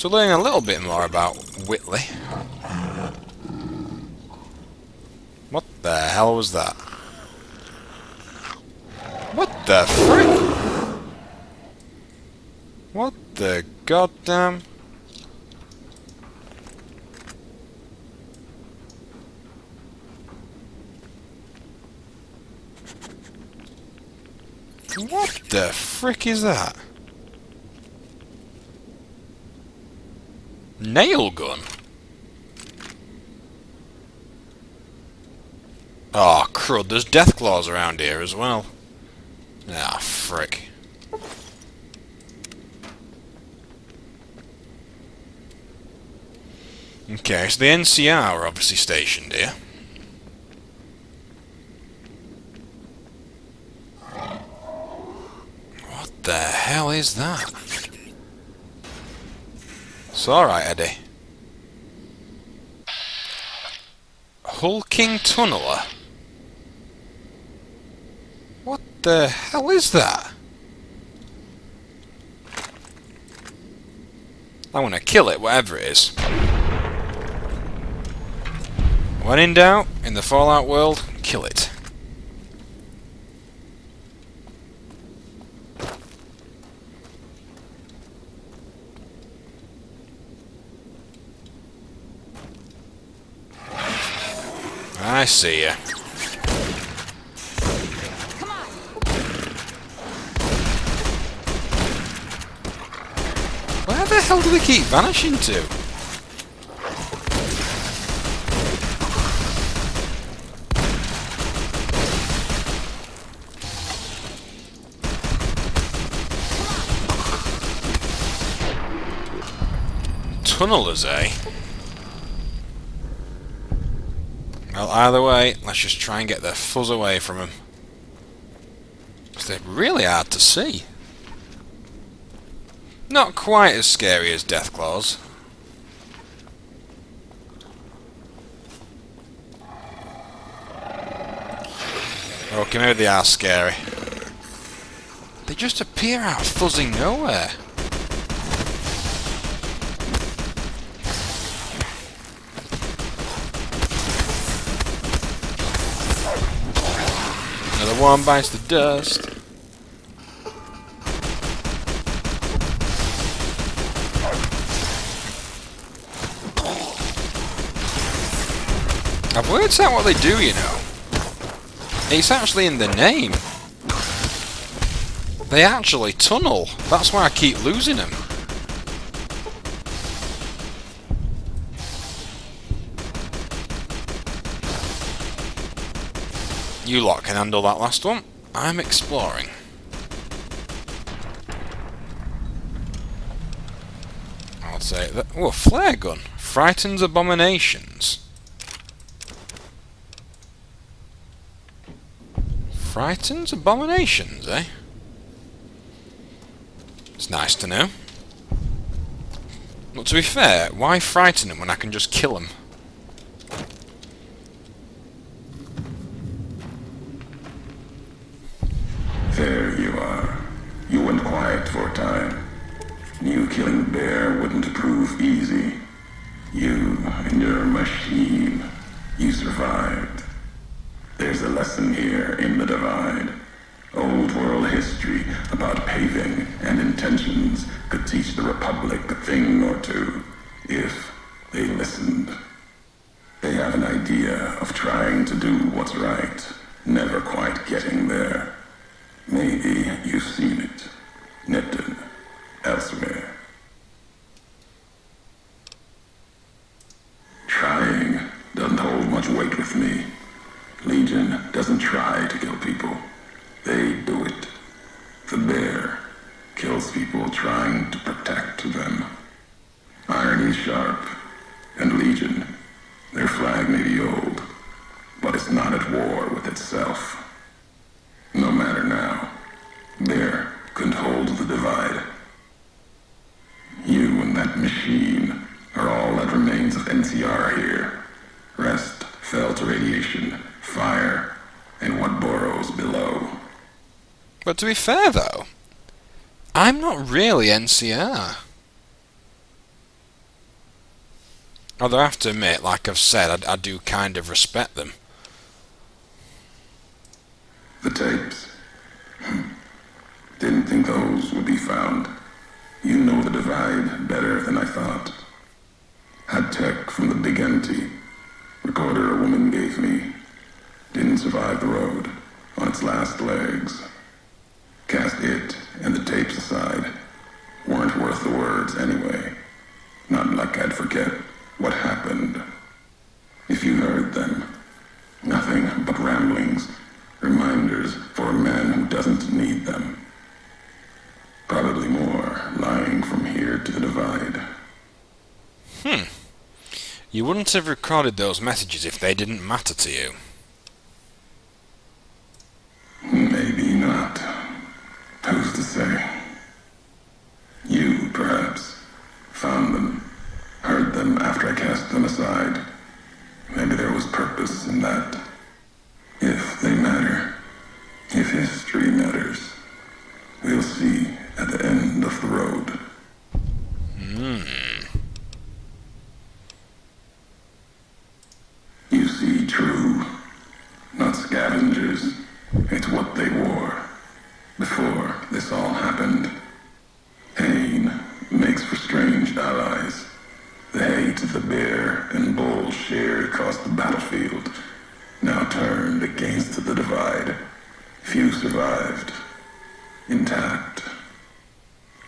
to learn a little bit more about Whitley. What the hell was that? What the frick? What the goddamn... What the frick is that? Nail gun? Oh crud, there's Deathclaws around here as well. Ah, frick. Okay, so the NCR are obviously stationed here. What the hell is that? It's alright, Eddie. Hulking Tunneler? What the hell is that? I want to kill it, whatever it is. When in doubt, in the Fallout world, kill it. I see ya. Where the hell do they keep vanishing to? Tunnelers, eh? Well, either way, let's just try and get the fuzz away from them. Because they're really hard to see. Not quite as scary as Deathclaws. Okay, maybe they are scary. They just appear out of fuzzing nowhere. Another one bites the dust. I've worked out what they do, you know. It's actually in the name. They actually tunnel. That's why I keep losing them. You lot can handle that last one. I'm exploring. I'll take that. Oh, a flare gun. Frightens abominations. Frightens abominations, eh? It's nice to know. But to be fair, why frighten them when I can just kill them? There you are. You went quiet for a time. Knew killing Bear wouldn't prove easy. You and your machine. You survived. There's a lesson here in the Divide. Old world history about paving and intentions could teach the Republic a thing or two, if they listened. They have an idea of trying to do what's right, never quite getting there. Maybe you've seen it. Nipton. Elsewhere. Trying doesn't hold much weight with me. Legion doesn't try to kill people. They do it. The Bear kills people trying to protect them. Irony's sharp. And Legion, their flag may be old, but it's not at war with itself. No matter now, Bear couldn't hold the Divide. You and that machine are all that remains of NCR here. Rest fell to radiation, fire, and what burrows below. But to be fair though, I'm not really NCR. Although I have to admit, like I've said, I do kind of respect them. The tapes. Didn't think those would be found. You know the divide better than I thought. Had tech from the big empty. Recorder a woman gave me. Didn't survive the road. On its last legs. Cast it and the tapes aside. Weren't worth the words anyway. Not like I'd forget what happened. If you heard them. Nothing but ramblings. Reminders for a man who doesn't need them. Probably more lying from here to the divide. You wouldn't have recorded those messages if they didn't matter to you. Maybe not. Who's to say? You, perhaps, found them, heard them after I cast them aside. Maybe there was purpose in that. If they matter, if history matters, we'll see at the end of the road. You see true, not scavengers. It's what they wore before this all happened. Pain makes for strange allies. The hate the bear and bull shared across the battlefield now turned against the divide. Few survived, intact.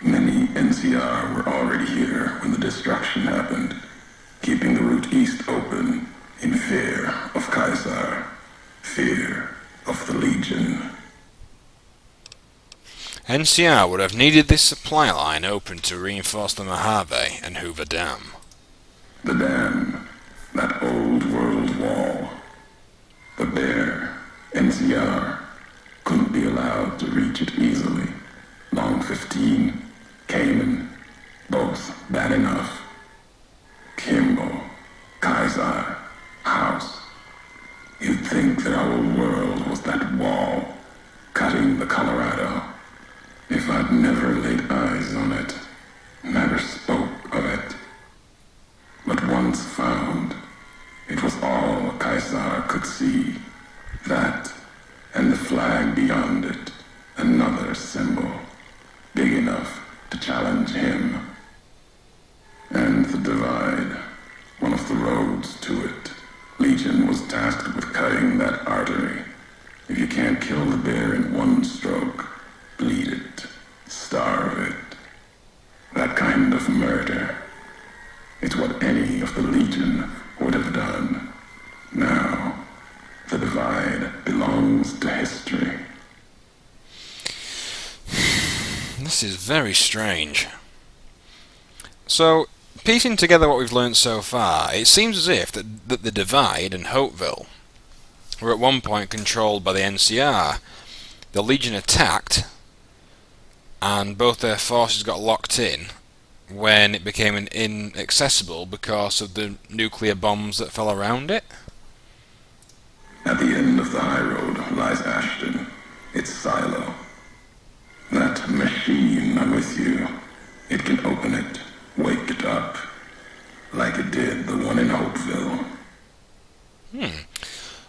Many NCR were already here when the destruction happened, keeping the route east open in fear of Caesar, fear of the Legion. NCR would have needed this supply line open to reinforce the Mojave and Hoover Dam. The dam, that old world wall. The bear, NCR, couldn't be allowed to reach it easily. Long 15, Cayman, both bad enough. Kimball, Kaiser, House. You'd think that our world was that wall, cutting the Colorado. If I'd never laid eyes on it, never spoke of it. But once found, it was all Caesar could see. That, and the flag beyond it, another symbol, big enough to challenge him. And the divide, one of the roads to it. Legion was tasked with cutting that artery. If you can't kill the bear in one stroke, bleed it, starve it. That kind of murder. It's what any of the Legion would have done. Now, the divide belongs to history. This is very strange. So, piecing together what we've learnt so far, it seems as if that the divide and Hopeville were at one point controlled by the NCR. The Legion attacked, and both their forces got locked in when it became inaccessible because of the nuclear bombs that fell around it. At the end of the high road lies Ashton, its silo. That machine, I'm with you. It can open it, wake it up, like it did the one in Hopeville.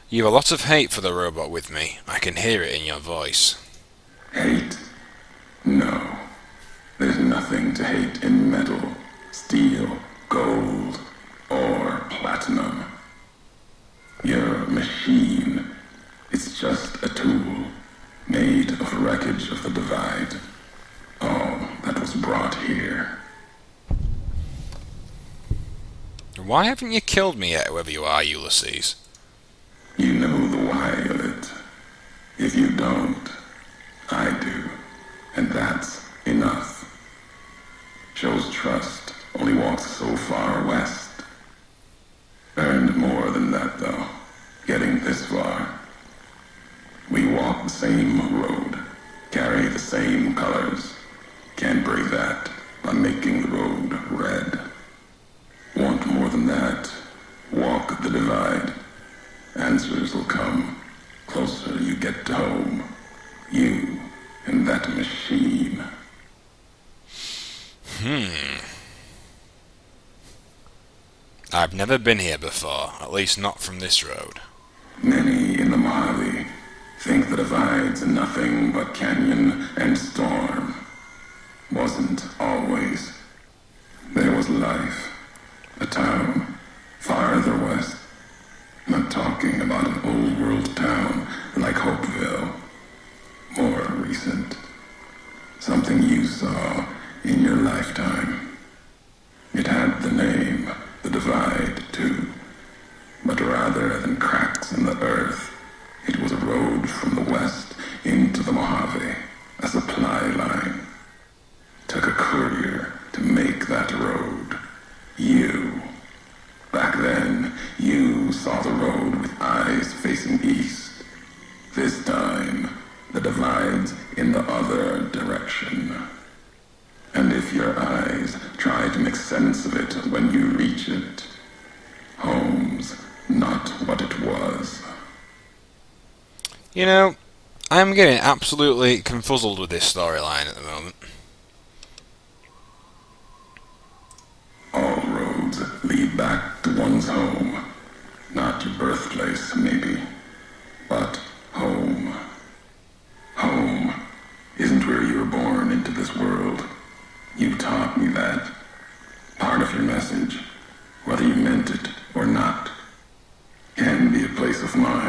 You have a lot of hate for the robot with me. I can hear it in your voice. Hate? No. There's nothing to hate in metal, steel, gold, or platinum. You're a machine. It's just a tool, made of wreckage of the divide. All that was brought here. Why haven't you killed me yet, whoever you are, Ulysses? You know the why of it. If you don't, I do. And that's enough. Shows trust, only walks so far west. Earned more than that, though, getting this far. We walk the same road, carry the same colors. Can't break that by making the road red. Want more than that? Walk the divide. Answers will come. Closer you get to home. You and that machine. I've never been here before, at least not from this road. Many in the Mojave think the divide's nothing but canyon and storm. Wasn't always. There was life. A town farther west. Not talking about an old world town like Hopeville. More recent. Something you saw in your lifetime. It had the name, the Divide, too. But rather than cracks in the earth, it was a road from the west into the Mojave, a supply line. Took a courier to make that road. You. Back then, you saw the road with eyes facing east. This time, the divide's in the other direction. And if your eyes try to make sense of it when you reach it, home's not what it was. You know, I'm getting absolutely confuzzled with this storyline at the moment. All roads lead back to one's home. Not your birthplace, maybe, but home. Home isn't where you were born into this world. You taught me that. Part of your message, whether you meant it or not, can be a place of mind.